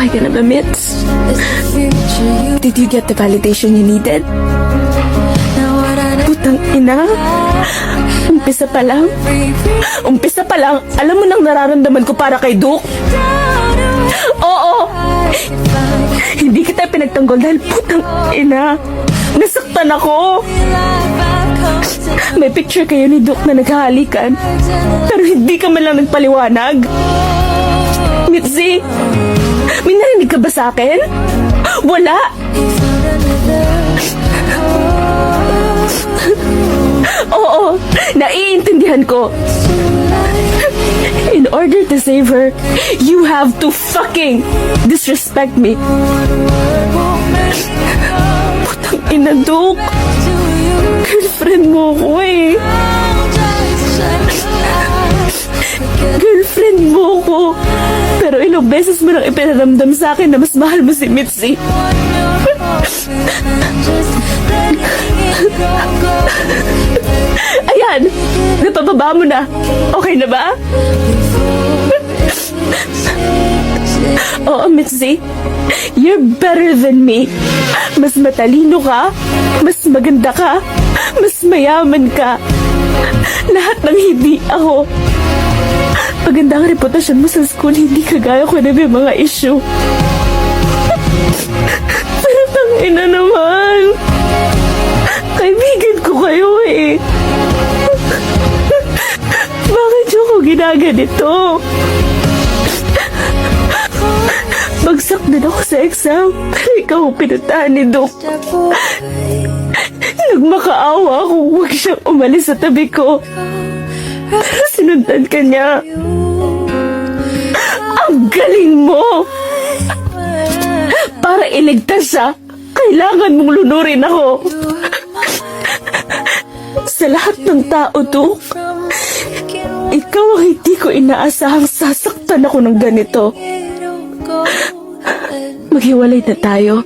Okay ka na ba, Mitz? Did you get the validation you needed? Putang ina. Umpisa pa lang, alam mo nang nararamdaman ko para kay Duke? Oo! Hindi kita pinagtanggol dahil putang ina. Nasaktan ako. May picture kayo ni Duke na naghahalikan, pero hindi ka man lang nagpaliwanag. Mitzi, may narinig ka ba sa akin? Wala! Oo, naiintindihan ko. In order to save her, you have to fucking disrespect me. Putang ina, Duke. Girlfriend mo ko eh. Girlfriend mo ko. Pero ilang beses mo nang ipinaramdam sa akin na mas mahal mo si Mitzi. Ayan, napababa mo na. Okay na ba? Oo, Mitzi. You're better than me. Mas matalino ka, mas maganda ka, mas mayaman ka. Lahat ng hindi ako. Maganda ang reputasyon mo sa school, hindi kagaya ko na may mga issue. Pero tangina naman. Kaibigan ko kayo eh. Bakit yung ko ginaganito? Bagsak din ako sa exam, pero ikaw ang pinuntahan ni Doc. Nagmakaawa kung huwag siyang umalis sa tabi ko. Pero sinundan ka niya. Ang galing mo! Para iligtas siya, kailangan mong lunurin ako. Sa lahat ng tao, Doc, ikaw ang hindi ko inaasahang sasaktan ako ng ganito. Maghiwalay na tayo.